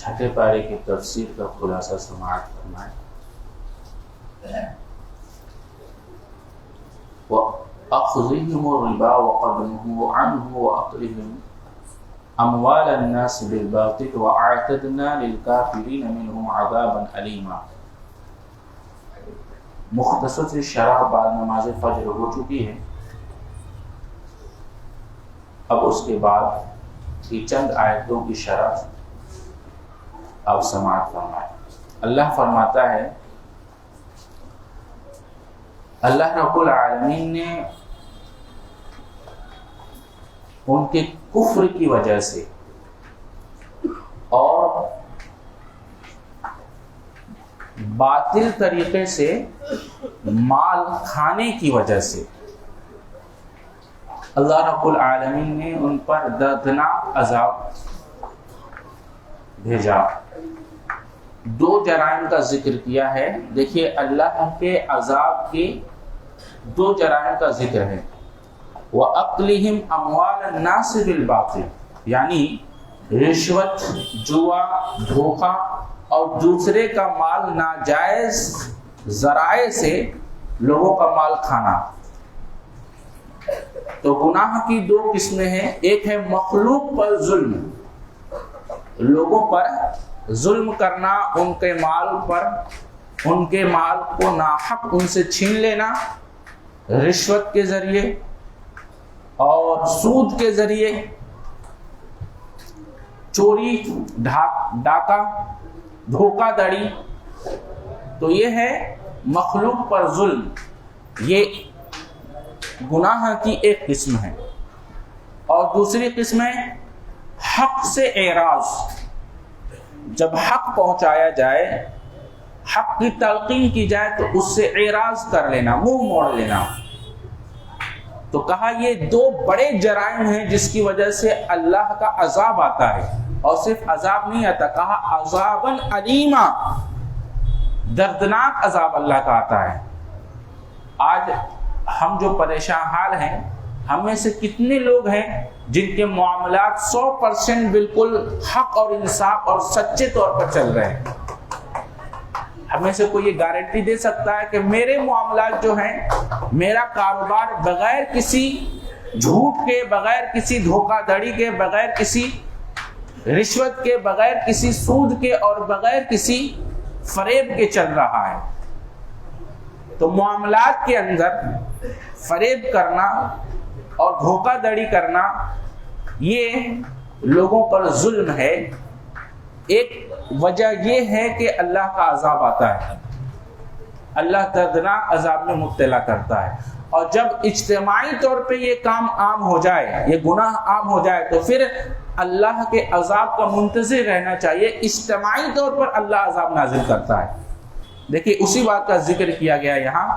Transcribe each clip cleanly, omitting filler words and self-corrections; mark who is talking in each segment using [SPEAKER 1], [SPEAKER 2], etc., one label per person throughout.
[SPEAKER 1] چھٹے پارے کی تفسیر کا خلاصہ سماعت فرمائیں۔ وَأَخْذِهِمُ الرِّبَا وَقَدْمُهُ عَنْهُ وَأَقْلِهِمْ أَمْوَالَ النَّاسِ بِالْبَاطِلِ وَأَعْتَدْنَا لِلْكَافِرِينَ مِنْهُمْ عَذَابًا أَلِيمًا۔ مختصر سی شرح بعد نماز فجر ہو چکی ہے، اب اس کے بعد کی چند آیتوں کی شرح اب سماعت فرمائیں۔ اللہ فرماتا ہے، اللہ رب العالمین نے ان کے کفر کی وجہ سے اور باطل طریقے سے مال کھانے کی وجہ سے اللہ رب العالمین نے ان پر دردناک عذاب بھیجا۔ دو جرائم کا ذکر کیا ہے۔ دیکھیے اللہ کے عذاب کے دو جرائم کا ذکر ہے۔ وَأَقْلِهِمْ أَمْوَالَ النَّاسِ بِالْبَاطِلِ، یعنی رشوت، جوا، دھوکہ اور دوسرے کا مال ناجائز ذرائع سے لوگوں کا مال کھانا۔ تو گناہ کی دو قسمیں ہیں، ایک ہے مخلوق پر ظلم، لوگوں پر ظلم کرنا، ان کے مال پر، ان کے مال کو ناحق ان سے چھین لینا، رشوت کے ذریعے اور سود کے ذریعے، چوری، ڈاکہ، دھوکہ دڑی۔ تو یہ ہے مخلوق پر ظلم، یہ گناہ کی ایک قسم ہے۔ اور دوسری قسم ہے حق سے اعراض، جب حق پہنچایا جائے، حق کی تلقین کی جائے تو اس سے اعراض کر لینا، منہ موڑ لینا۔ تو کہا یہ دو بڑے جرائم ہیں جس کی وجہ سے اللہ کا عذاب آتا ہے، اور صرف عذاب نہیں آتا، کہا عذاباً علیما، دردناک عذاب اللہ کا آتا ہے۔ آج ہم جو پریشان حال ہیں، ہم میں سے کتنے لوگ ہیں جن کے معاملات 100% بالکل حق اور انصاف اور سچے طور پر چل رہے ہیں؟ ہمیں سے کوئی یہ گارنٹی دے سکتا ہے کہ میرے معاملات جو ہیں، میرا کاروبار بغیر کسی جھوٹ کے، بغیر کسی دھوکہ دھڑی کے، بغیر کسی رشوت کے، بغیر کسی سود کے اور بغیر کسی فریب کے چل رہا ہے؟ تو معاملات کے اندر فریب کرنا اور دھوکہ دڑی کرنا یہ لوگوں پر ظلم ہے۔ ایک وجہ یہ ہے کہ اللہ کا عذاب آتا ہے، اللہ دردناک عذاب میں مبتلا کرتا ہے۔ اور جب اجتماعی طور پہ یہ کام عام ہو جائے، یہ گناہ عام ہو جائے، تو پھر اللہ کے عذاب کا منتظر رہنا چاہیے۔ اجتماعی طور پر اللہ عذاب نازل کرتا ہے۔ دیکھیے اسی بات کا ذکر کیا گیا یہاں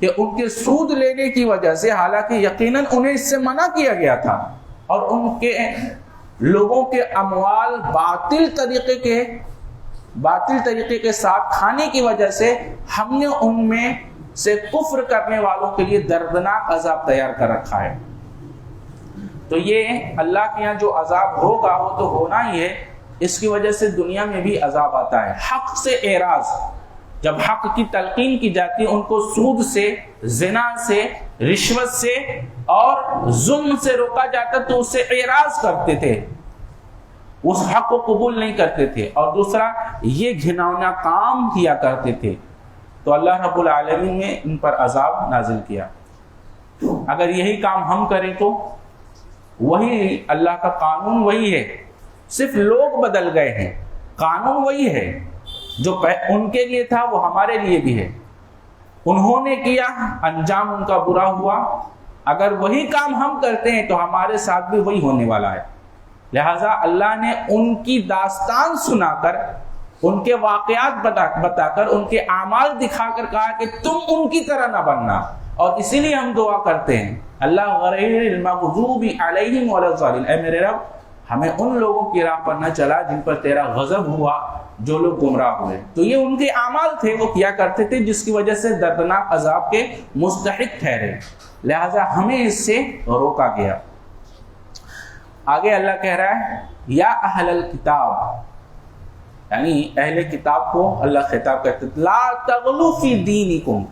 [SPEAKER 1] کہ ان کے سود لینے کی وجہ سے، حالانکہ یقیناً انہیں اس سے منع کیا گیا تھا، اور ان کے لوگوں کے اموال باطل طریقے کے ساتھ کھانے کی وجہ سے ہم نے ان میں سے کفر کرنے والوں کے لیے دردناک عذاب تیار کر رکھا ہے۔ تو یہ اللہ کے یہاں جو عذاب ہوگا وہ تو ہونا ہی ہے، اس کی وجہ سے دنیا میں بھی عذاب آتا ہے۔ حق سے اعراض، جب حق کی تلقین کی جاتی ہے، ان کو سود سے، زنا سے، رشوت سے اور ظلم سے روکا جاتا تو اس سے اعراض کرتے تھے، اس حق کو قبول نہیں کرتے تھے، اور دوسرا یہ گھناؤنا کام کیا کرتے تھے۔ تو اللہ رب العالمین نے ان پر عذاب نازل کیا۔ اگر یہی کام ہم کریں تو وہی اللہ کا قانون وہی ہے، صرف لوگ بدل گئے ہیں، قانون وہی ہے، جو ان کے لیے تھا وہ ہمارے لیے بھی ہے۔ انہوں نے کیا، انجام ان کا برا ہوا، اگر وہی کام ہم کرتے ہیں تو ہمارے ساتھ بھی وہی ہونے والا ہے۔ لہٰذا اللہ نے ان کی داستان سنا کر، ان کے واقعات بتا کر، ان کے اعمال دکھا کر کہا کہ تم ان کی طرح نہ بننا، اور اسی لیے ہم دعا کرتے ہیں اللہ غیر المغضوب علیہم ولا الضالین، اے میرے رب ہمیں ان لوگوں کی راہ پر نہ چلا جن پر تیرا غضب ہوا، جو لوگ گمراہ ہوئے۔ تو یہ ان کے اعمال تھے، وہ کیا کرتے تھے، جس کی وجہ سے دردناک عذاب کے مستحق ٹھہرے، لہذا ہمیں اس سے روکا گیا۔ آگے اللہ کہہ رہا ہے یا اہل الکتاب، یعنی اہل کتاب کو اللہ خطاب کرتے لا تغلو فی دینکم.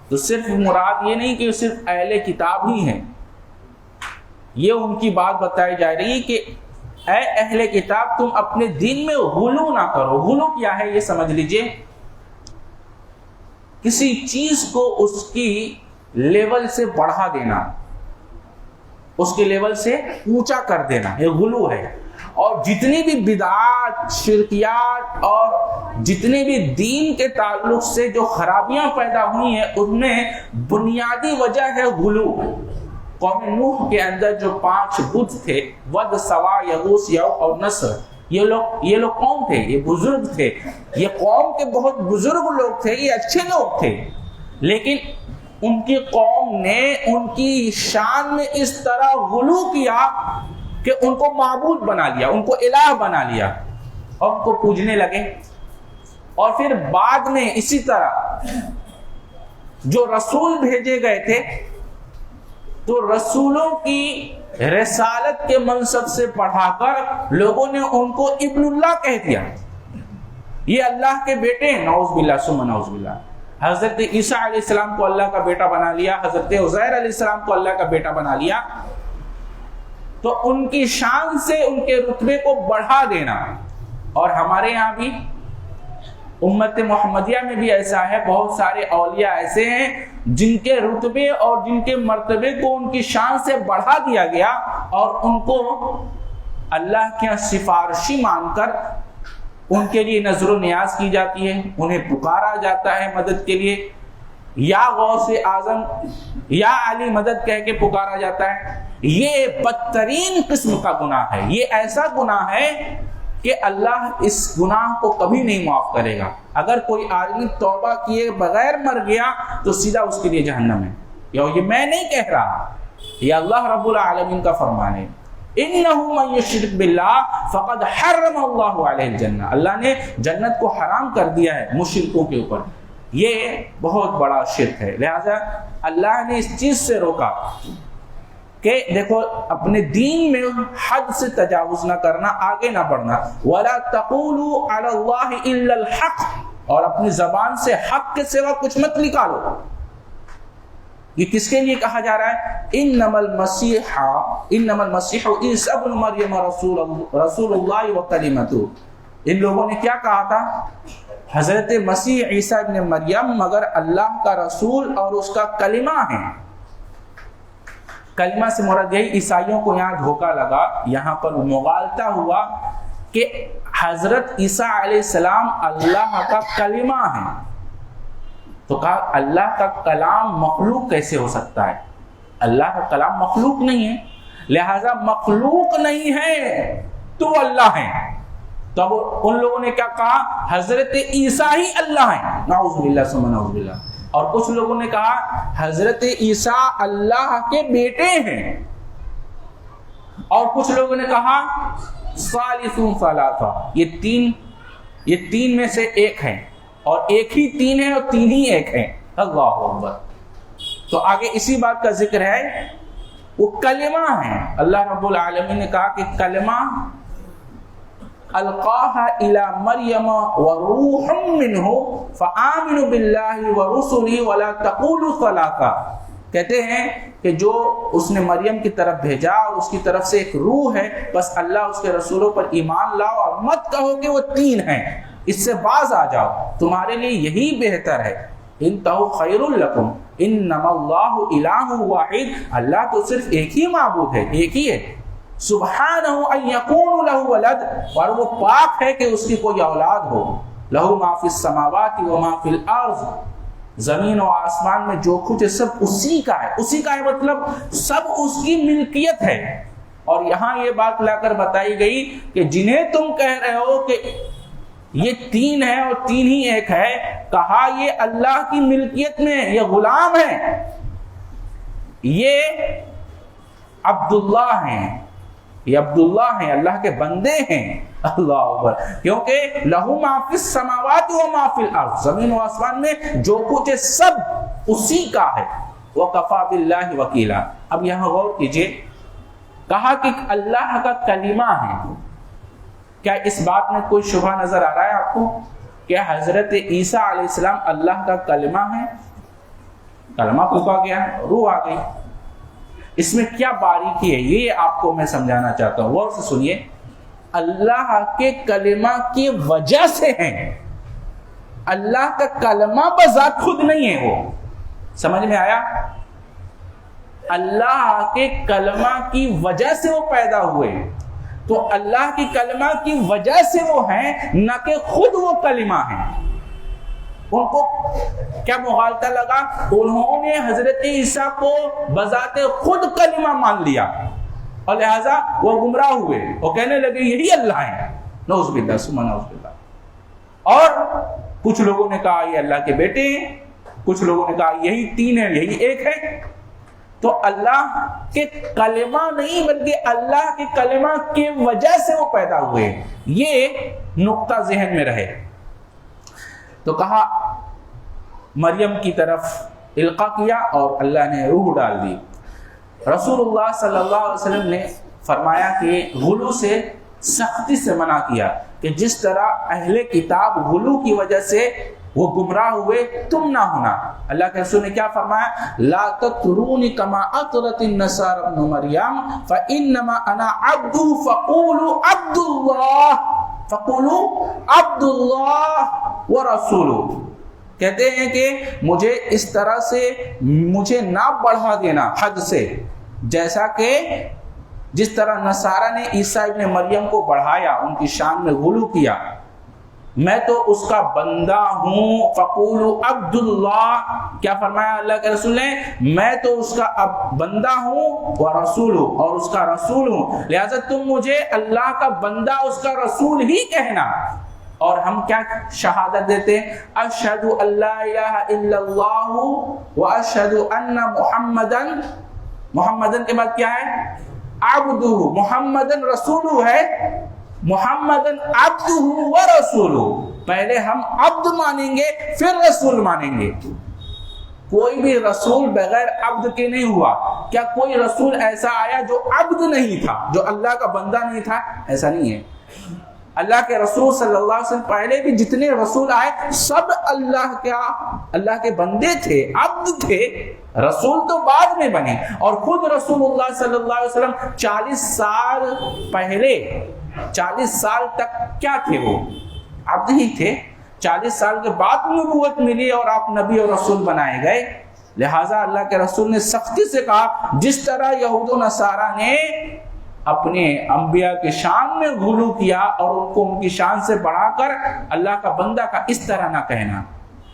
[SPEAKER 1] تو صرف مراد یہ نہیں کہ صرف اہل کتاب ہی ہیں، یہ ان کی بات بتائی جا رہی ہے کہ اے اہل کتاب تم اپنے دین میں غلو نہ کرو. غلو کیا ہے یہ سمجھ لیجئے، کسی چیز کو اس کی لیول سے بڑھا دینا، اس کے لیول سے اونچا کر دینا، یہ غلو ہے. اور جتنی بھی بدعات، شرکیات اور جتنے بھی دین کے تعلق سے جو خرابیاں پیدا ہوئی ہیں ان میں بنیادی وجہ ہے غلو. قوم نوح کے اندر جو 5 بت تھے، ود، سوا، یغوث، یعوق اور نصر، یہ لوگ قوم تھے، یہ بزرگ تھے، یہ قوم کے بہت بزرگ لوگ تھے، یہ اچھے لوگ تھے، لیکن ان کی قوم نے ان کی شان میں اس طرح غلو کیا کہ ان کو معبود بنا لیا، ان کو الہ بنا لیا اور ان کو پوجنے لگے. اور پھر بعد میں اسی طرح جو رسول بھیجے گئے تھے تو رسولوں کی رسالت کے منصب سے بڑھا کر لوگوں نے ان کو ابن اللہ کہہ دیا، یہ اللہ کے بیٹے ہیں. نعوذ باللہ ثم نعوذ باللہ. حضرت عیسیٰ علیہ السلام کو اللہ کا بیٹا بنا لیا، حضرت عزیر علیہ السلام کو اللہ کا بیٹا بنا لیا. تو ان کی شان سے ان کے رتبے کو بڑھا دینا. اور ہمارے یہاں بھی امت محمدیہ میں بھی ایسا ہے، بہت سارے اولیاء ایسے ہیں جن کے رتبے اور جن کے مرتبے کو ان کی شان سے بڑھا دیا گیا اور ان کو اللہ کے سفارشی مان کر ان کے لیے نظر و نیاز کی جاتی ہے، انہیں پکارا جاتا ہے مدد کے لیے، یا غوث اعظم یا علی مدد کہہ کے پکارا جاتا ہے. یہ بدترین قسم کا گناہ ہے. یہ ایسا گناہ ہے کہ اللہ اس گناہ کو کبھی نہیں معاف کرے گا. اگر کوئی آدمی توبہ کیے بغیر مر گیا تو سیدھا اس کے لیے جہنم ہے. یہ میں نہیں کہہ رہا، یہ اللہ رب العالمین کا فرمان ہے. اِنَّهُ مَن يُشْرِكْ بِاللَّهِ فَقَدْ حَرَّمَ اللَّهُ عَلَيْهِ الْجَنَّةَ. اللہ نے جنت کو حرام کر دیا ہے مشرکوں کے اوپر. یہ بہت بڑا شرک ہے. لہذا اللہ نے اس چیز سے روکا کہ دیکھو اپنے دین میں حد سے تجاوز نہ کرنا، آگے نہ بڑھنا. وَلَا تَقُولُوا عَلَى اللَّهِ إِلَّا الْحَقِّ. اور اپنی زبان سے حق کے سوا کچھ مت نکالو. یہ کس کے لیے کہا جا رہا ہے؟ انما المسیح عیسی ابن مریم رسول اللہ وکلمتہ. ان لوگوں نے کیا کہا تھا؟ حضرت مسیح عیسی ابن مریم مگر اللہ کا رسول اور اس کا کلمہ ہے. کلمہ سے مراد یہی، عیسائیوں کو یہاں دھوکہ لگا، یہاں پر مغالطہ ہوا کہ حضرت عیسیٰ علیہ السلام اللہ کا کلمہ ہے. تو کہا اللہ کا کلام مخلوق کیسے ہو سکتا ہے؟ اللہ کا کلام مخلوق نہیں ہے، لہذا مخلوق نہیں ہے تو اللہ ہے. تو اب ان لوگوں نے کیا کہا؟ حضرت عیسیٰ ہی اللہ ہے. نعوذ باللہ ثم نعوذ باللہ. اور کچھ لوگوں نے کہا حضرت عیسیٰ اللہ کے بیٹے ہیں، اور کچھ لوگوں نے کہا ثالث ثلاثہ، یہ تین میں سے ایک ہے، اور ایک ہی تین ہے اور تین ہی ایک ہے. اللہ اکبر. تو آگے اسی بات کا ذکر ہے، وہ کلمہ ہے. اللہ رب العالمین نے کہا کہ کلمہ القاها الى مریم وروح منہ فآمنوا باللہ ورسلہ ولا تقولوا ثلاثہ. کہتے ہیں کہ جو اس نے مریم کی طرف بھیجا اور اس کی طرف سے ایک روح ہے، بس اللہ اس کے رسولوں پر ایمان لاؤ اور مت کہو کہ وہ تین ہیں، اس سے باز آ جاؤ، تمہارے لیے یہی بہتر ہے. انتہوا خیر لکم انما اللہ الہ واحد. اللہ تو صرف ایک ہی معبود ہے، ایک ہی ہے. سبحانہ ان یکون لہ ولد، اور وہ پاک ہے کہ اس کی کوئی اولاد ہو. لہ ما فی السماوات و ما فی الارض. زمین و آسمان میں جو کچھ ہے سب اسی کا ہے. اسی کا ہے مطلب سب اس کی ملکیت ہے. اور یہاں یہ بات لا کر بتائی گئی کہ جنہیں تم کہہ رہے ہو کہ یہ تین ہے اور تین ہی ایک ہے، کہا یہ اللہ کی ملکیت میں، یہ غلام ہے، یہ عبداللہ ہیں، یہ عبداللہ ہیں، اللہ کے بندے ہیں. اللہ اکبر. کیونکہ لہو ما فی السماوات و ما فی الارض، زمین و آسمان میں جو کچھ ہے سب اسی کا ہے. وکفی باللہ وکیلا. اب یہاں غور کیجئے، کہا کہ اللہ کا کلمہ ہے. کیا اس بات میں کوئی شبہ نظر آ رہا ہے آپ کو کہ حضرت عیسیٰ علیہ السلام اللہ کا کلمہ ہے؟ کلمہ پھونکا گیا، روح آ گئی، اس میں کیا باریکی ہے یہ آپ کو میں سمجھانا چاہتا ہوں، غور سے سنیے۔ اللہ کے کلمہ کی وجہ سے ہیں، اللہ کا کلمہ بذات خود نہیں ہے، وہ سمجھ میں آیا؟ اللہ کے کلمہ کی وجہ سے وہ پیدا ہوئے، تو اللہ کی کلمہ کی وجہ سے وہ ہیں، نہ کہ خود وہ کلمہ ہیں۔ ان کو کیا مغالطہ لگا؟ انہوں نے حضرت عیسیٰ کو بذات خود کلمہ مان لیا اور لہذا وہ گمراہ ہوئے، وہ کہنے لگے یہی اللہ ہے، نعوذ باللہ ثم نعوذ باللہ۔ اور کچھ لوگوں نے کہا یہ اللہ کے بیٹے ہیں، کچھ لوگوں نے کہا یہی تین ہے، یہی ایک ہے۔ تو اللہ کے کلمہ نہیں بلکہ اللہ کے کلمہ کی وجہ سے وہ پیدا ہوئے، یہ نقطہ ذہن میں رہے۔ تو کہا مریم کی طرف القا کیا اور اللہ نے روح ڈال دی۔ رسول اللہ صلی اللہ علیہ وسلم نے فرمایا کہ غلو سے سختی سے منع کیا کہ جس طرح اہل کتاب غلو کی وجہ سے وہ گمراہ ہوئے تم نہ ہونا۔ اللہ کے رسول نے کیا فرمایا؟ لا تطرونی کما اطرت النصارى ابن مریم فانما انا عبد فقولوا عبد اللہ ورسولہ۔ کہتے ہیں کہ مجھے اس طرح سے مجھے نہ بڑھا دینا حد سے، جیسا کہ جس طرح نصارہ نے عیسیٰ ابن مریم کو بڑھایا، ان کی شان میں غلو کیا، میں تو اس کا بندہ ہوں۔ فقولوا عبد اللہ، کیا فرمایا اللہ کے رسول نے؟ میں تو اس کا بندہ ہوں ورسول، اور اس کا رسول ہوں، لہذا تم مجھے اللہ کا بندہ اس کا رسول ہی کہنا۔ اور ہم کیا شہادت دیتے ہیں؟ اشہد ان لا الہ الا اللہ واشہد ان محمدن کے بعد کیا ہے؟ عبدہ، محمدن رسولہ ہے، محمدن عبدہ ورسولہ۔ پہلے ہم عبد مانیں گے پھر رسول مانیں گے۔ کوئی بھی رسول بغیر عبد کے نہیں ہوا۔ کیا کوئی رسول ایسا آیا جو عبد نہیں تھا، جو اللہ کا بندہ نہیں تھا؟ ایسا نہیں ہے۔ اللہ کے رسول صلی اللہ علیہ وسلم پہلے بھی جتنے رسول آئے سب اللہ کے بندے تھے، عبد تھے، رسول تو بعد میں بنے۔ اور خود رسول اللہ صلی اللہ علیہ وسلم 40 سال پہلے، 40 سال تک کیا تھے؟ وہ عبد ہی تھے۔ 40 سال کے بعد نبوت ملی اور آپ نبی اور رسول بنائے گئے۔ لہٰذا اللہ کے رسول نے سختی سے کہا جس طرح یہود و نصارہ نے اپنے انبیاء کے شان میں غلو کیا اور ان کو ان کی شان سے بڑھا کر اللہ کا بندہ کا اس طرح نہ کہنا۔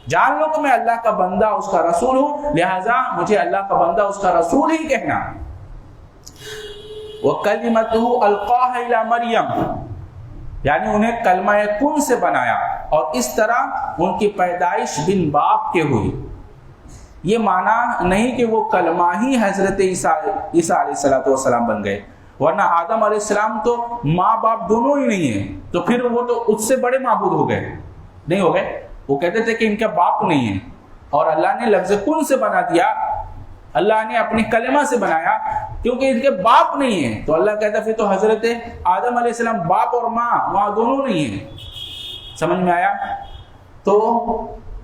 [SPEAKER 1] جان لو کہ میں اللہ کا بندہ اس کا رسول ہوں، لہٰذا مجھے اللہ کا بندہ اس کا رسول ہی کہنا۔ وَكَلِمَتُهُ أَلْقَاهَا إِلَى مَرْيَمَ، یعنی انہیں کلمہ کن سے بنایا، اور اس طرح ان کی پیدائش بن باپ کے ہوئی۔ یہ معنی نہیں کہ وہ کلمہ ہی حضرت عیسیٰ علیہ السلام بن گئے، ورنہ آدم علیہ السلام تو ماں باپ دونوں ہی نہیں ہیں، تو پھر وہ تو اس سے بڑے معبود ہو گئے، نہیں ہو گئے؟ وہ کہتے تھے کہ ان کا باپ نہیں ہے، اور اللہ نے لفظ کن سے بنا دیا، اللہ نے اپنی کلمہ سے بنایا، کیونکہ ان کے باپ نہیں ہیں۔ تو اللہ کہتا پھر تو حضرت آدم علیہ السلام باپ اور ماں دونوں نہیں ہیں۔ سمجھ میں آیا؟ تو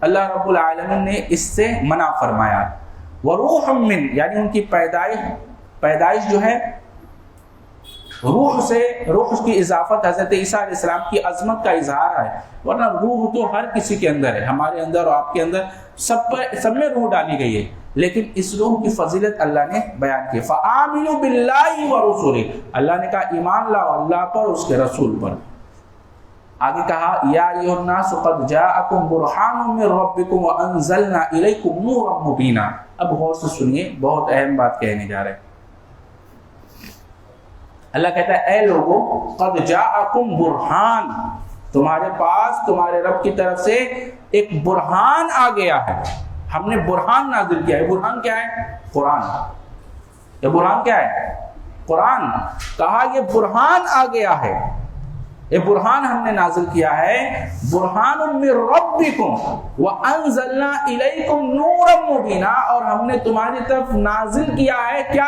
[SPEAKER 1] اللہ رب العالمین نے اس سے منع فرمایا۔ وروح من، یعنی ان کی پیدائش جو ہے روح سے، روح کی اضافت حضرت عیسیٰ علیہ السلام کی عظمت کا اظہار ہے، ورنہ روح تو ہر کسی کے اندر ہے، ہمارے اندر اور آپ کے اندر، سب میں روح ڈالی گئی ہے، لیکن اس روح کی فضیلت اللہ نے بیان کی۔ فآمنوا باللہ ورسولہ، اللہ نے کہا ایمان لاؤ اللہ پر، اس کے رسول پر۔ آگے کہا یا ایھا الناس قد جاءکم برہان من ربکم وانزلنا الیکم نورا مبینا۔ اب غور سے سنیے، بہت اہم بات کہنے جا رہے ہیں۔ اللہ کہتا ہے اے لوگوں، قد جاءکم برہان، تمہارے پاس تمہارے رب کی طرف سے ایک برہان آ گیا ہے، ہم نے برہان نازل کیا ہے۔ برہان کیا ہے؟ قرآن۔ یہ برہان کیا ہے؟ قرآن۔ کہا یہ برہان آ گیا ہے، یہ برہان ہم نے نازل کیا ہے، برہان من ربکم وانزلنا الیکم نورا مبینا، اور ہم نے تمہاری طرف نازل کیا ہے کیا؟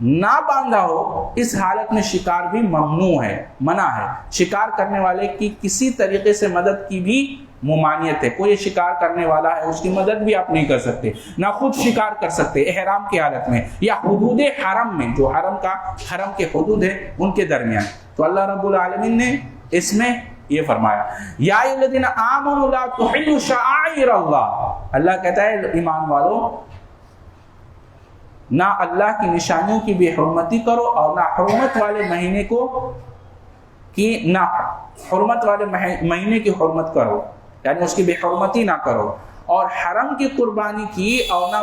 [SPEAKER 1] نہ باندھا ہو، اس حالت میں شکار بھی ممنوع ہے، منع ہے۔ شکار کرنے والے کی کسی طریقے سے مدد کی بھی ممانعت ہے۔ کوئی شکار کرنے والا ہے، اس کی مدد بھی آپ نہیں کر سکتے، نہ خود شکار کر سکتے احرام کی حالت میں یا حدود حرم میں، جو حرم کے حدود ہے ان کے درمیان۔ تو اللہ رب العالمین نے اس میں یہ فرمایا یا ایھا الذین آمنوا لا تحلوا شعائر اللہ، اللہ کہتا ہے ایمان والو نہ اللہ کی نشانیوں کی بے حرمتی کرو اور نہ حرمت والے مہینے کی حرمت کرو، یعنی اس کی بے حرمتی نہ کرو، اور حرم کی قربانی کی اور نہ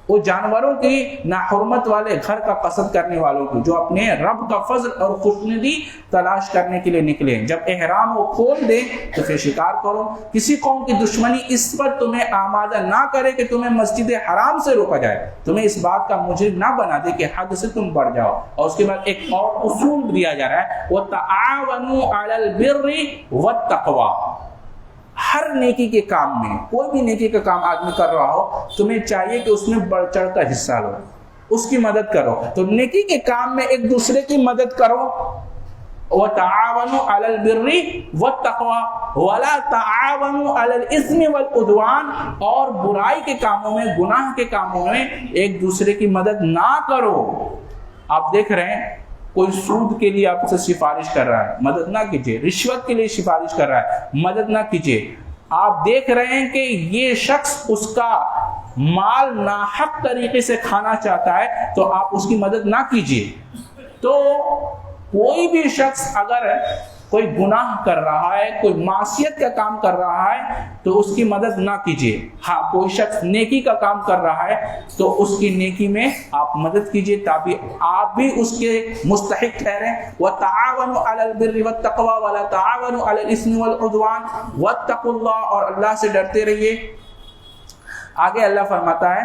[SPEAKER 1] وہ جانوروں کی، نہ حرمت والے گھر کا قصد کرنے والوں کی جو اپنے رب کا فضل اور خوشنودی تلاش کرنے کے لیے نکلے۔ جب احرام وہ کھول دے تو پھر شکار کرو۔ کسی قوم کی دشمنی اس پر تمہیں آمادہ نہ کرے کہ تمہیں مسجد حرام سے روکا جائے، تمہیں اس بات کا مجرم نہ بنا دے کہ حد سے تم بڑھ جاؤ۔ اور اس کے بعد ایک اور اصول دیا جا رہا ہے وَتَعَاوَنُوا عَلَى الْبِرِّ وَالتَّقْوَى۔ ہر نیکی کے کام میں، کوئی بھی نیکی کا کام آدمی کر رہا ہو، تمہیں چاہیے کہ اس میں بڑھ چڑھ کر حصہ لو، اس کی مدد کرو۔ تو نیکی کے کام میں ایک دوسرے کی مدد کرو۔ وَتَعَاوَنُوا عَلَى الْبِرِّ وَالتَّقْوَى وَلَا تَعَاوَنُوا عَلَى الْإِثْمِ وَالْعُدْوَانِ، اور برائی کے کاموں میں، گناہ کے کاموں میں ایک دوسرے کی مدد نہ کرو۔ آپ دیکھ رہے ہیں کوئی سود کے لیے آپ سے سفارش کر رہا ہے، مدد نہ کیجیے۔ رشوت کے لیے سفارش کر رہا ہے، مدد نہ کیجیے۔ آپ دیکھ رہے ہیں کہ یہ شخص اس کا مال ناحق طریقے سے کھانا چاہتا ہے تو آپ اس کی مدد نہ کیجیے۔ تو کوئی بھی شخص اگر کوئی گناہ کر رہا ہے، کوئی معصیت کا کام کر رہا ہے تو اس کی مدد نہ کیجیے۔ ہاں کوئی شخص نیکی کا کام کر رہا ہے تو اس کی نیکی میں آپ مدد کیجیے تاکہ آپ بھی اس کے مستحق ٹھہریں۔ وَتَعَاوَنُوا عَلَى الْبِرِّ وَالتَّقْوَى وَلَا تَعَاوَنُوا عَلَى الْإِثْمِ وَالْعُدْوَانِ وَاتَّقُوا اللَّهَ، اور اللہ سے ڈرتے رہیے۔ آگے اللہ فرماتا ہے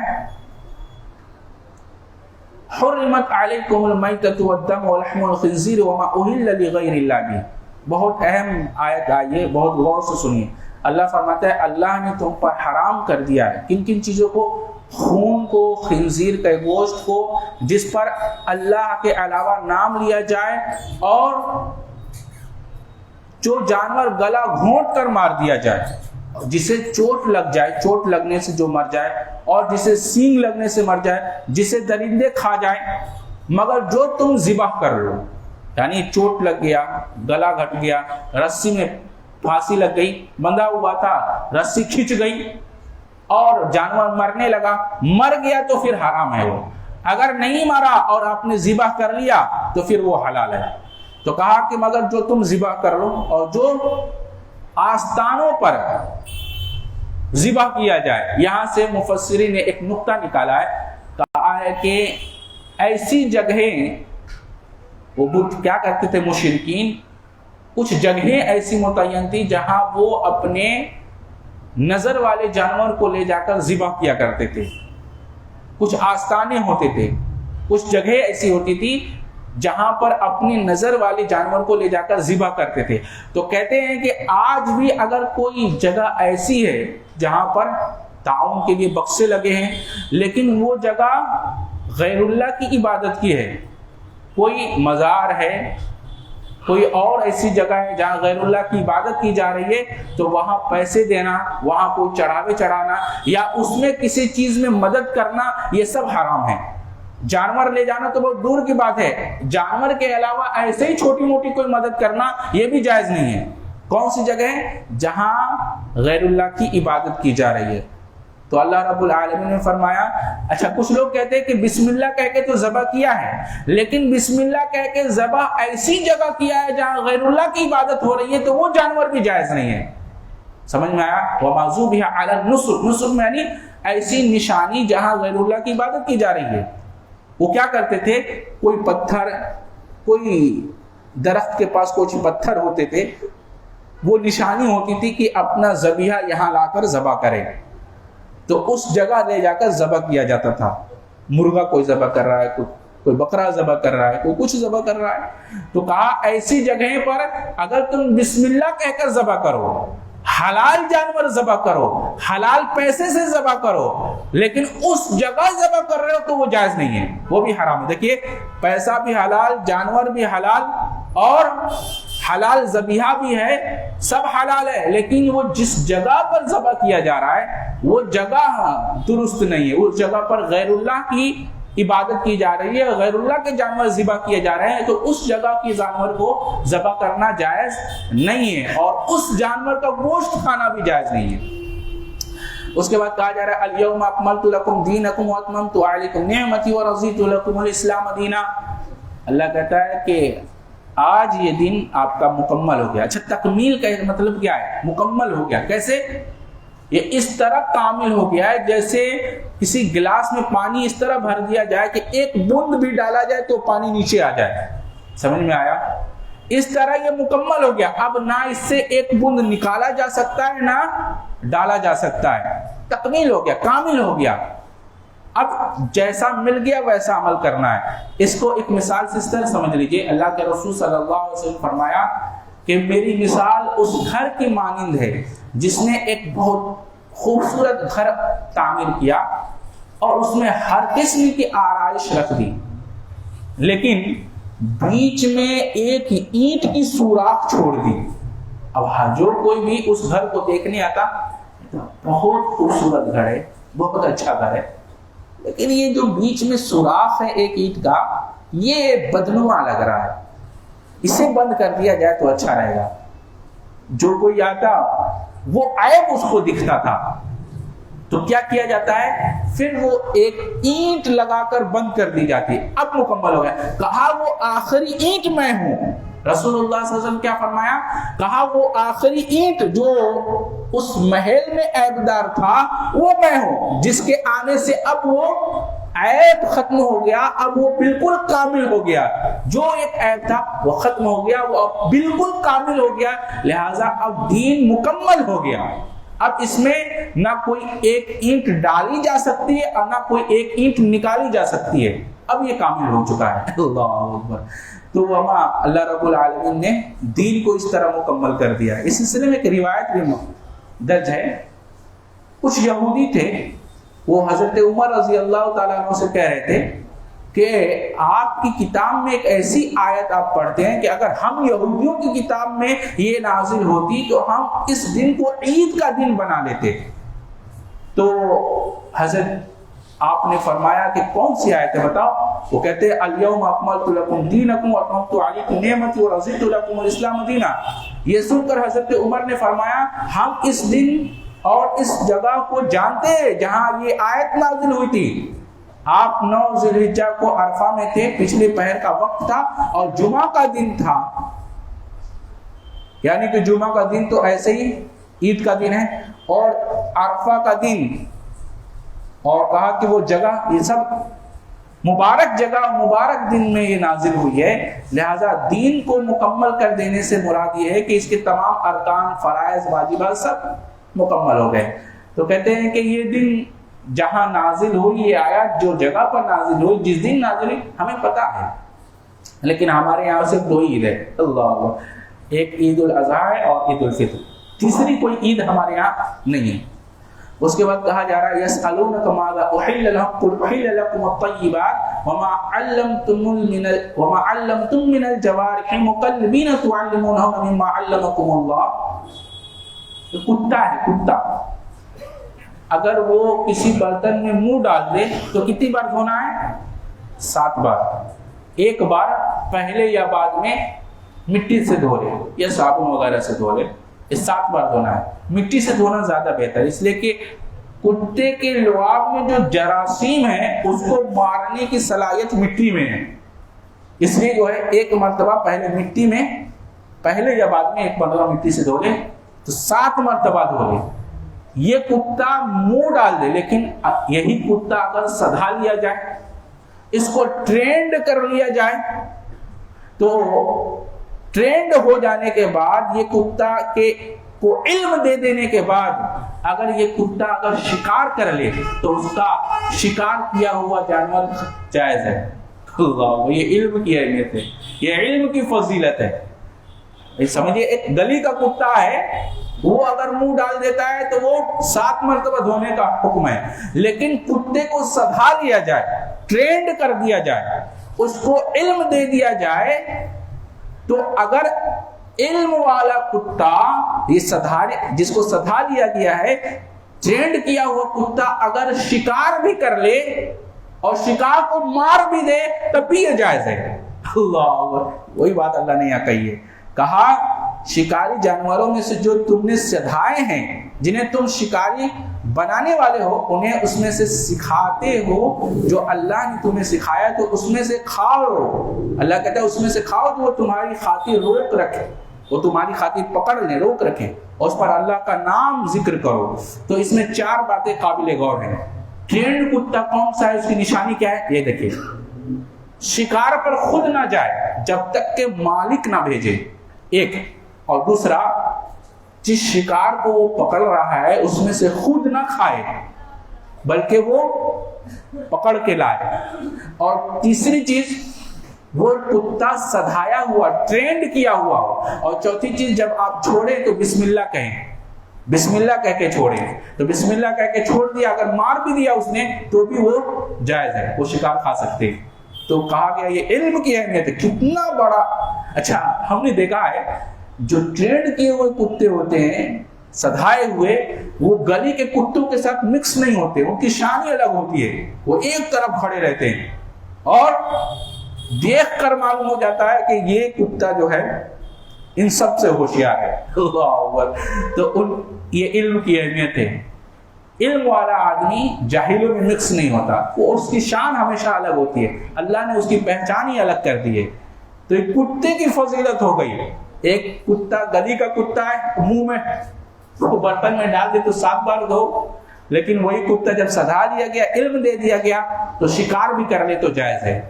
[SPEAKER 1] حرمت علیکم المیتۃ والدم ولحم الخنزیر وما اہل لغیر اللہ بہ۔ بہت اہم آیت آئی ہے، بہت غور سے سنیے۔ اللہ فرماتا ہے اللہ نے تم پر حرام کر دیا ہے کن کن چیزوں کو؟ خون کو، خنزیر کے گوشت کو جس پر اللہ کے علاوہ نام لیا جائے، اور جو جانور گلا گھونٹ کر مار دیا جائے، جسے چوٹ لگ جائے، چوٹ لگنے سے جو مر جائے، اور جسے سینگ لگنے سے مر جائے، جسے درندے کھا جائیں، مگر جو تم ذبح کر لو، یعنی چوٹ لگ گیا، گلا گھٹ گیا، رسی میں پھانسی لگ گئی، بندھا ہوا تھا، رسی کھنچ گئی اور جانور مرنے لگا، مر گیا تو پھر حرام ہے وہ۔ اگر نہیں مرا اور آپ نے ذبح کر لیا تو پھر وہ حلال ہے۔ تو کہا کہ مگر جو تم ذبح کر لو، اور جو آستانوں پر ذبح کیا جائے۔ یہاں سے مفسرین نے ایک نقطہ نکالا ہے، کہا ہے کہ ایسی جگہیں، وہ بت کیا کرتے تھے مشرکین، کچھ جگہیں ایسی متعین تھی جہاں وہ اپنے نظر والے جانور کو لے جا کر ذبح کیا کرتے تھے۔ کچھ آستانے ہوتے تھے، کچھ جگہیں ایسی ہوتی تھی جہاں پر اپنی نظر والے جانور کو لے جا کر ذبح کرتے تھے۔ تو کہتے ہیں کہ آج بھی اگر کوئی جگہ ایسی ہے جہاں پر تعاون کے لیے بکسے لگے ہیں، لیکن وہ جگہ غیر اللہ کی عبادت کی ہے، کوئی مزار ہے، کوئی اور ایسی جگہ ہے جہاں غیر اللہ کی عبادت کی جا رہی ہے، تو وہاں پیسے دینا، وہاں کوئی چڑھاوے چڑھانا یا اس میں کسی چیز میں مدد کرنا، یہ سب حرام ہے۔ جانور لے جانا تو بہت دور کی بات ہے، جانور کے علاوہ ایسے ہی چھوٹی موٹی کوئی مدد کرنا یہ بھی جائز نہیں ہے۔ کون سی جگہ ہے؟ جہاں غیر اللہ کی عبادت کی جا رہی ہے۔ تو اللہ رب العالمین نے فرمایا، اچھا کچھ لوگ کہتے ہیں کہ بسم اللہ کہہ کے تو ذبح کیا ہے، لیکن بسم اللہ کہہ کے ذبح ایسی جگہ کیا ہے جہاں غیر اللہ کی عبادت ہو رہی ہے، تو وہ جانور بھی جائز نہیں ہے۔ سمجھ میں آیا؟ وَمَا ذُبِحَ عَلَى النُّصُبِ، نصب میں یعنی ایسی نشانی جہاں غیر اللہ کی عبادت کی جا رہی ہے۔ وہ کیا کرتے تھے؟ کوئی پتھر، کوئی درخت کے پاس کچھ پتھر ہوتے تھے، وہ نشانی ہوتی تھی کہ اپنا ذبیحہ یہاں لا کر ذبح کرے، تو اس جگہ لے جا کر ذبح کیا جاتا تھا۔ مرغا کوئی ذبح کر رہا ہے، کوئی بکرا ذبح کر رہا ہے، کوئی کچھ ذبح کر رہا ہے، تو کہا ایسی جگہیں پر اگر تم بسم اللہ کہہ کر ذبح کرو حلال جانور ذبح کرو، حلال پیسے سے ذبح کرو، لیکن اس جگہ ذبح کر رہے ہو تو وہ جائز نہیں ہے، وہ بھی حرام ہے۔ دیکھیے پیسہ بھی حلال، جانور بھی حلال، اور حلال ذبیحہ بھی ہے، سب حلال ہے، لیکن وہ جس جگہ پر ذبح کیا جا رہا ہے وہ جگہ درست نہیں ہے، اس جگہ پر غیر اللہ کی عبادت کی جا رہی ہے، غیر اللہ کے جانور ذبح کیے جا رہے ہیں، تو اس جگہ کے جانور کو ذبح کرنا جائز نہیں ہے، اور اس جانور کا گوشت کھانا بھی جائز نہیں ہے۔ اس کے بعد کہا جا رہا ہے الیوم اکملت لکم دینکم واتممت علیکم نعمتی ورضیت لکم الاسلام دینا۔ اللہ کہتا ہے کہ آج یہ دن آپ کا مکمل ہو گیا۔ اچھا، تکمیل کا مطلب کیا ہے؟ مکمل ہو گیا۔ کیسے؟ یہ اس طرح کامل ہو گیا ہے جیسے کسی گلاس میں پانی اس طرح بھر دیا جائے کہ ایک بوند بھی ڈالا جائے تو پانی نیچے آ جائے۔ سمجھ میں آیا؟ اس طرح یہ مکمل ہو گیا، اب نہ اس سے ایک بوند نکالا جا سکتا ہے نہ ڈالا جا سکتا ہے، تکمیل ہو گیا، کامل ہو گیا۔ اب جیسا مل گیا ویسا عمل کرنا ہے۔ اس کو ایک مثال سے اس طرح سمجھ لیجئے، اللہ کے رسول صلی اللہ علیہ وسلم فرمایا کہ میری مثال اس گھر کی مانند ہے جس نے ایک بہت خوبصورت گھر تعمیر کیا اور اس میں ہر قسم کی آرائش رکھ دی، لیکن بیچ میں ایک اینٹ کی سوراخ چھوڑ دی۔ اب جو کوئی بھی اس گھر کو دیکھنے آتا، بہت خوبصورت گھر ہے، بہت اچھا گھر ہے، لیکن یہ جو بیچ میں سوراخ ہے ایک اینٹ کا، یہ بدنما لگ رہا ہے، اسے بند کر دیا جائے تو اچھا رہے گا۔ جو کوئی آتا وہ عیب اس کو دکھتا تھا، تو کیا کیا جاتا ہے؟ پھر وہ ایک اینٹ لگا کر بند کر دی جاتی۔ اب مکمل ہو گیا، کہا وہ آخری اینٹ میں ہوں۔ رسول اللہ صلی اللہ علیہ وسلم کیا فرمایا؟ کہا وہ آخری اینٹ جو اس محل میں عیبدار تھا وہ میں ہوں، جس کے آنے سے اب وہ عیب ختم ہو گیا، اب وہ بالکل کامل ہو گیا۔ جو ایک عیب تھا وہ ختم ہو گیا، وہ اب بالکل کامل ہو گیا، لہٰذا اب دین مکمل ہو گیا۔ اب اس میں نہ کوئی ایک اینٹ ڈالی جا سکتی ہے اور نہ کوئی ایک اینٹ نکالی جا سکتی ہے، اب یہ کامل ہو چکا ہے۔ اللہ اکبر۔ تو وہاں اللہ رب العالمین نے دین کو اس طرح مکمل کر دیا ہے۔ اس سلسلے میں ایک روایت بھی درج ہے، کچھ یہودی تھے، وہ حضرت عمر رضی اللہ تعالیٰ عنہ سے کہہ رہے تھے کہ آپ کی کتاب میں ایک ایسی آیت آپ پڑھتے ہیں کہ اگر ہم یہودیوں کی کتاب میں یہ نازل ہوتی تو ہم اس دن کو عید کا دن بنا لیتے۔ تو حضرت آپ نے فرمایا کہ کون سی آیت ہے بتاؤ؟ وہ کہتے ہیں الیوم اکملت لکم دینکم واتممت علیکم نعمتی ورضیت لکم الاسلام دینا۔ یہ سن کر حضرت عمر نے فرمایا ہم اس دن اور اس جگہ کو جانتے ہیں جہاں یہ آیت نازل ہوئی تھی۔ آپ 9 ذی الحجہ کو عرفہ میں تھے، پچھلے پہر کا وقت تھا اور جمعہ کا دن تھا، یعنی کہ جمعہ کا دن تو ایسے ہی عید کا دن ہے اور عرفہ کا دن، اور کہا کہ وہ جگہ، یہ سب مبارک جگہ مبارک دن میں یہ نازل ہوئی ہے، لہذا دین کو مکمل کر دینے سے مراد یہ ہے کہ اس کے تمام ارکان، فرائض، واجبات سب مکمل ہو گئے۔ تو کہتے ہیں کہ یہ دن جہاں نازل ہوئی، یہ آیات جو جگہ پر نازل ہوئی، جس دن نازل ہوئی ہمیں پتا ہے، لیکن ہمارے یہاں صرف 2 عید ہے، اللہ، ایک عید الاضحیٰ ہے اور عید الفطر، تیسری کوئی عید ہمارے یہاں نہیں ہے۔ اس کے بعد کہا جا رہا ہے یسألونک ماذا احل لهم قل احل لكم الطیبات وما علمتم من الجوارح مقلبین تعلمونهن مما علمکم اللہ۔ کتا ہے، کتا اگر وہ کسی برتن میں منہ ڈال دے تو کتنی بار دھونا ہے؟ 7 بار۔ ایک بار پہلے یا بعد میں مٹی سے دھو لے یا صابن وغیرہ سے دھو لے، 7 بار دھونا ہے۔ مٹی سے دھونا زیادہ بہتر، اس لیے کہ کتے کے لعاب میں جو جراثیم ہے اس کو مارنے کی صلاحیت مٹی میں ہے، اس لیے جو ہے ایک مرتبہ پہلے مٹی میں، پہلے یا بعد میں ایک مرتبہ مٹی سے دھو لے تو 7 مرتبہ دھو لے۔ یہ کتا منہ ڈال دے، لیکن یہی کتا اگر سدھا لیا جائے، اس کو ٹرینڈ کر لیا جائے، تو ٹرینڈ ہو جانے کے بعد یہ کتا کے کو علم دے دینے کے بعد اگر یہ کتا اگر شکار کر لے تو اس کا شکار کیا ہوا جانور جائز ہے۔ اللہ، یہ علم کی اہمیت ہے، یہ علم کی فضیلت ہے۔ سمجھیے ایک گلی کا کتا ہے، وہ اگر منہ ڈال دیتا ہے تو وہ 7 مرتبہ دھونے کا حکم ہے. لیکن کتے کو سدھا لیا جائے، ٹرینڈ کر دیا جائے، اس کو علم دے دیا جائے، تو اگر علم والا کتا یہ جس کو سدھا لیا گیا ہے، ٹرینڈ کیا ہوا کتا اگر شکار بھی کر لے اور شکار کو مار بھی دے تب بھی یہ جائز ہے. اللہ، وہی بات اللہ نے یہاں کہی ہے. کہا شکاری جانوروں میں سے جو تم نے سدھائے ہیں، جنہیں تم شکاری بنانے والے ہو، انہیں اس میں سے سکھاتے ہو جو اللہ نے تمہیں سکھایا، تو اس میں سے کھاؤ. اللہ کہتا ہے اس میں سے کھاؤ جو وہ تمہاری خاطر روک رکھے، وہ تمہاری خاطر پکڑ لیں، روک رکھیں، اور اس پر اللہ کا نام ذکر کرو. تو اس میں 4 باتیں قابل غور ہیں. ٹرینڈ کتا کون سا ہے، اس کی نشانی کیا ہے؟ یہ دیکھیں، شکار پر خود نہ جائے جب تک کہ مالک نہ بھیجے، ایک. اور دوسرا، جس شکار کو وہ پکڑ رہا ہے اس میں سے خود نہ کھائے بلکہ وہ پکڑ کے لائے. اور تیسری چیز، وہ کتا سدھایا ہوا، ٹرینڈ کیا ہوا ہو. اور چوتھی چیز، جب آپ چھوڑیں تو بسم اللہ کہیں، بسم اللہ کہہ کے چھوڑیں. تو بسم اللہ کہہ کے چھوڑ دیا، اگر مار بھی دیا اس نے تو بھی وہ جائز ہے، وہ شکار کھا سکتے ہیں. تو کہا گیا یہ علم کی اہمیت ہے، کتنا بڑا. اچھا، ہم نے دیکھا ہے جو ٹرینڈ کیے ہوئے کتے ہوتے ہیں، سدھائے ہوئے، وہ گلی کے کتوں کے ساتھ مکس نہیں ہوتے، ان کی شان ہی الگ ہوتی ہے. وہ ایک طرف کھڑے رہتے ہیں اور دیکھ کر معلوم ہو جاتا ہے کہ یہ کتا جو ہے ان سب سے ہوشیار ہے. تو یہ علم کی اہمیت ہے. علم والا آدمی جاہلوں میں مکس نہیں ہوتا، وہ اس کی شان ہمیشہ الگ ہوتی ہے، اللہ نے اس کی پہچان ہی الگ کر دی ہے. تو ایک کتے کی فضیلت ہو گئی. ایک کتا گلی کا کتا ہے، منہ میں وہ برتن میں ڈال دے تو 7 بار دھو. لیکن وہی کتا جب سدھا دیا گیا، علم دے دیا گیا، تو شکار بھی کر لے تو جائز ہے.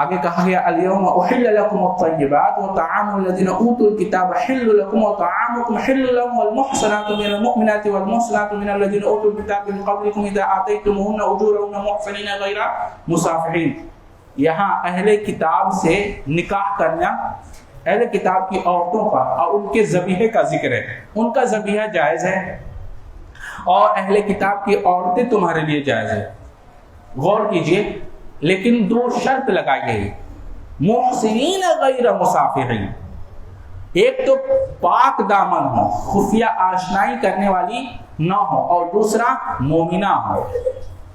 [SPEAKER 1] آگے کہا گیا الیوم احل لکم الطیبات وطعام الذین اوتوا الکتاب حل لکم وطعامکم حل لهم والمحصنات من المؤمنات والمحصنات من الذین اوتوا الکتاب من قبلکم اذا آتیتموهن اجورهن محصنین غیر مسافحین. یہاں اہل کتاب سے نکاح کرنا اہل کتاب کی عورتوں کا اور ان کے ذبیحے کا ذکر ہے. ان کا ذبیحہ جائز ہے اور اہل کتاب کی عورتیں تمہارے لیے جائز ہے. غور کیجئے، لیکن 2 شرط لگائی گئی، محسنین غیر مسافحین. ایک تو پاک دامن ہو، خفیہ آشنائی کرنے والی نہ ہو، اور دوسرا مومنہ ہو.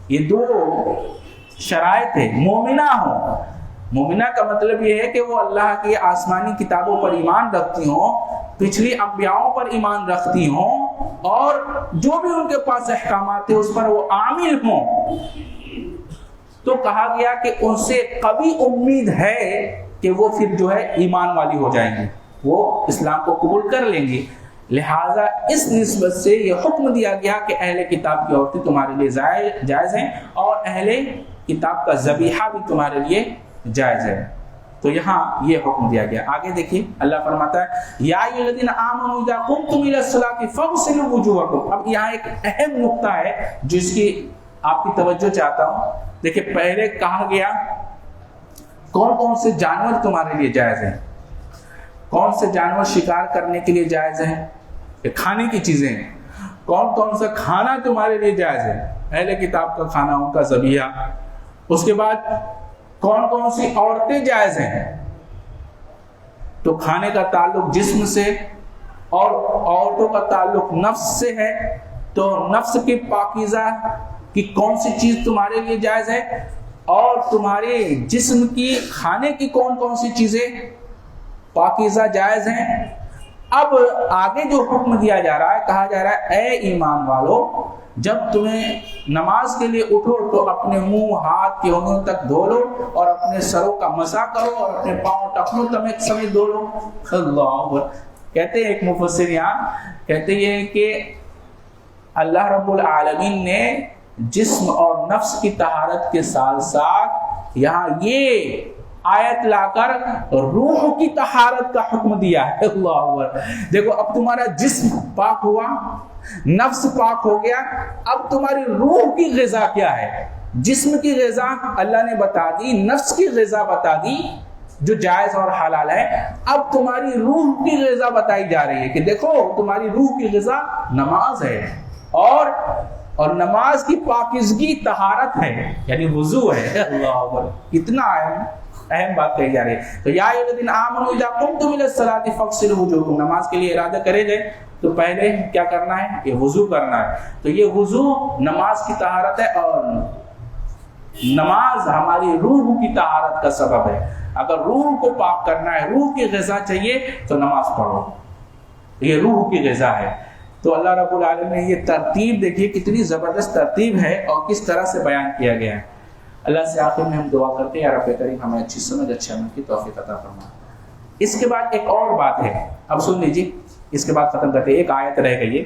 [SPEAKER 1] یہ 2 شرائط ہے. مومنہ ہو، مومنہ کا مطلب یہ ہے کہ وہ اللہ کی آسمانی کتابوں پر ایمان رکھتی ہوں، پچھلی انبیاؤں پر ایمان رکھتی ہوں، اور جو بھی ان کے پاس احکامات ہیں اس پر وہ عامل ہوں. تو کہا گیا کہ ان سے کبھی امید ہے کہ وہ پھر جو ہے ایمان والی ہو جائیں گی، وہ اسلام کو قبول کر لیں گی. لہٰذا اس نسبت سے یہ حکم دیا گیا کہ اہل کتاب کی عورتیں تمہارے لیے جائز ہیں اور اہل کتاب کا ذبیحہ بھی تمہارے لیے جائز ہے. تو یہاں یہ حکم دیا گیا. آگے دیکھیے اللہ فرماتا ہے یا ایھا الذین آمنوا اذا قمتم الی الصلاۃ فاغسلوا وجوہکم. اب یہاں ایک اہم نقطہ ہے جس کی آپ کی توجہ چاہتا ہوں. دیکھیں، پہلے کہا گیا کون کون سے جانور تمہارے لیے جائز ہیں، کون سے جانور شکار کرنے کے لیے جائز ہیں، یہ کھانے کی چیزیں ہیں. کون کون سا کھانا تمہارے لیے جائز ہے، اہل کتاب کا کھانا، ان کا ذبیحہ. اس کے بعد کون کون سی عورتیں جائز ہیں. تو کھانے کا تعلق جسم سے اور عورتوں کا تعلق نفس سے ہے. تو نفس کی پاکیزہ کی کون سی چیز تمہارے لیے جائز ہے، اور تمہارے جسم کی کھانے کی کون کون سی چیزیں پاکیزہ جائز ہیں. اب آگے جو حکم دیا جا رہا ہے، کہا جا رہا ہے اے ایمان والو، جب تمہیں نماز کے لیے اٹھو تو اپنے منہ ہاتھ کی انگلیوں تک دھو لو اور اپنے سروں کا مسح کرو اور اپنے پاؤں ٹخنوں تک سمیت دھو لو. اللہ کہتے ہیں ایک مفسر یہاں کہتے ہیں کہ اللہ رب العالمین نے جسم اور نفس کی طہارت کے ساتھ ساتھ یہاں یہ آیت لا کر روح کی طہارت کا حکم دیا ہے. اللہ اکبر. دیکھو، اب تمہارا جسم پاک ہوا، نفس پاک ہو گیا، اب تمہاری روح کی غذا کیا ہے. جسم کی غذا اللہ نے بتا دی، نفس کی غذا بتا دی، جو جائز اور حلال ہے. اب تمہاری روح کی غذا بتائی جا رہی ہے کہ دیکھو تمہاری روح کی غذا نماز ہے اور نماز کی پاکیزگی طہارت ہے یعنی وضو ہے. اللہ اکبر, کتنا اہم بات کہی جا رہی ہے. تو یا ایھا الذین آمنوا اذا قمتم الی الصلاۃ فاغسلوا وجوہکم, نماز کے لیے ارادہ کرے گئے تو پہلے کیا کرنا ہے, یہ وضو کرنا ہے. تو یہ وضو نماز کی طہارت ہے اور نماز ہماری روح کی طہارت کا سبب ہے. اگر روح کو پاک کرنا ہے, روح کی غذا چاہیے تو نماز پڑھو, یہ روح کی غذا ہے. تو اللہ رب العالمین نے یہ ترتیب دیکھیے کتنی زبردست ترتیب ہے اور کس طرح سے بیان کیا گیا ہے. اللہ سے آخر میں ہم دعا کرتے ہیں یا رب کریم ہمیں اچھی سمجھ اچھے عمل کی توفیق عطا فرما. اس کے بعد ایک اور بات ہے, اب سن لیجیے, اس کے بعد ختم کرتے ہیں. ایک آیت رہ گئی ہے,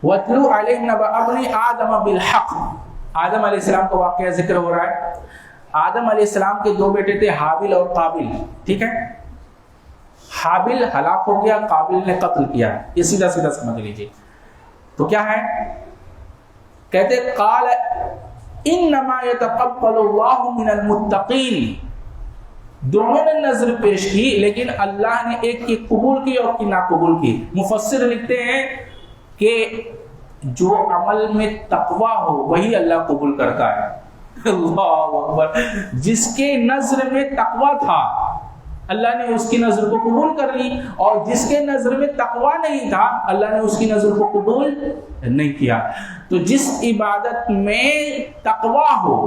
[SPEAKER 1] وَاتْلُوا عَلَيْهِمْ نَبَأَ ابْنِ آدَمَ بِالْحَقِّ. آدم علیہ السلام کا واقعہ ذکر ہو رہا ہے. آدم علیہ السلام کے دو بیٹے تھے, حابل اور قابل. ٹھیک ہے, حابل ہلاک ہو گیا, قابل نے قتل کیا. یہ سیدھا سیدھا سمجھ لیجیے. تو کیا ہے, کہتے قال انما يتقبل الله من المتقین. دونوں نے نظر پیش کی لیکن اللہ نے ایک کی قبول کی اور کی ناقبول کی. مفسر لکھتے ہیں کہ جو عمل میں تقوی ہو وہی اللہ قبول کرتا ہے. اللہ اکبر, جس کے نظر میں تقوی تھا اللہ نے اس کی نظر کو قبول کر لی, اور جس کے نظر میں تقوی نہیں تھا اللہ نے اس کی نظر کو قبول نہیں کیا. تو جس عبادت میں تقوی ہو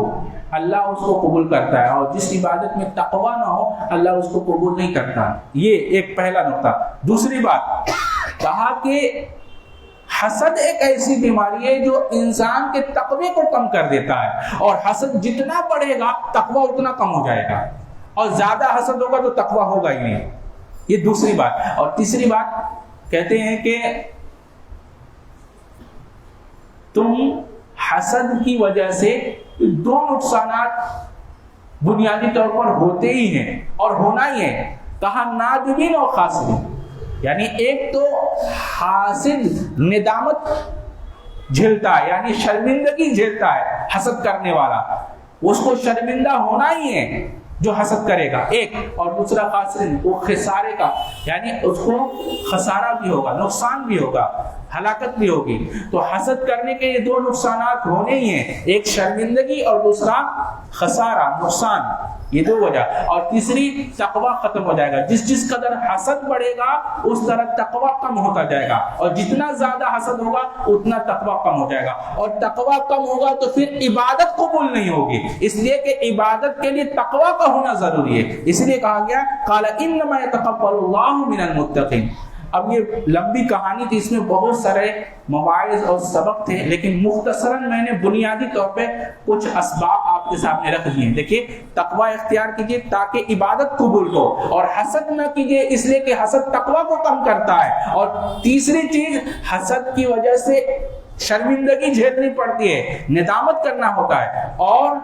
[SPEAKER 1] اللہ اس کو قبول کرتا ہے, اور جس عبادت میں تقوی نہ ہو اللہ اس کو قبول نہیں کرتا. یہ ایک پہلا نقطہ. دوسری بات کہا کہ حسد ایک ایسی بیماری ہے جو انسان کے تقوی کو کم کر دیتا ہے, اور حسد جتنا بڑھے گا تقوی اتنا کم ہو جائے گا, اور زیادہ حسد ہوگا تو تقوی ہوگا ہی نہیں. یہ دوسری بات. اور تیسری بات کہتے ہیں کہ تم حسد کی وجہ سے دو نقصانات بنیادی طور پر ہوتے ہی ہیں اور ہونا ہی ہے. کہا نادمین اور خاسرین, یعنی ایک تو حاسد ندامت جھیلتا ہے یعنی شرمندگی جھیلتا ہے. حسد کرنے والا اس کو شرمندہ ہونا ہی ہے جو حسد کرے گا ایک, اور دوسرا خاسرین وہ خسارے کا یعنی اس کو خسارہ بھی ہوگا, نقصان بھی ہوگا, ہلاکت بھی ہوگی. تو حسد کرنے کے یہ دو نقصانات ہونے ہی ہیں, ایک شرمندگی اور دوسرا خسارہ, نقصان. یہ دو وجہ. اور تیسری تقوی ختم ہو جائے گا. جس قدر حسد بڑھے گا اس طرح تقوی کم ہوتا جائے گا, اور جتنا زیادہ حسد ہوگا اتنا تقوی کم ہو جائے گا, اور تقوی کم ہوگا تو پھر عبادت قبول نہیں ہوگی, اس لیے کہ عبادت کے لیے تقوی کا ہونا ضروری ہے. اس لیے کہا گیا قال انما يتقبل الله من المتقین. اب یہ لمبی کہانی تھی, اس میں بہت سارے مواعظ اور سبق تھے, لیکن مختصراً میں نے بنیادی طور پہ کچھ اسباب آپ کے سامنے رکھ دیے. دیکھیے, تقوی اختیار کیجیے تاکہ عبادت قبول ہو, اور حسد نہ کیجیے اس لیے کہ حسد تقوی کو کم کرتا ہے, اور تیسری چیز حسد کی وجہ سے شرمندگی جھیلنی پڑتی ہے, ندامت کرنا ہوتا ہے, اور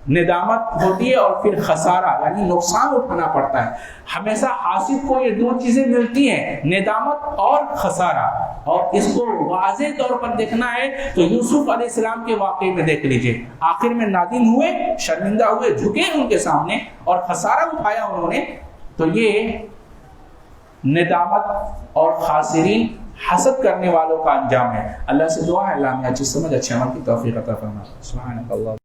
[SPEAKER 1] ندامت ہوتی ہے اور پھر خسارہ یعنی نقصان اٹھانا پڑتا ہے. ہمیشہ حاسد کو یہ دو چیزیں ملتی ہیں, ندامت اور خسارہ. اور اس کو واضح طور پر دیکھنا ہے تو یوسف علیہ السلام کے واقعے میں دیکھ لیجئے. آخر میں نادم ہوئے, شرمندہ ہوئے, جھکے ان کے سامنے اور خسارہ اٹھایا انہوں نے. تو یہ ندامت اور خاسرین حسد کرنے والوں کا انجام ہے. اللہ سے دعا ہے اللہ ہمیں اچھی سمجھ اچھے عمل کی توفیق عطا فرمائے. سبحانک اللہ.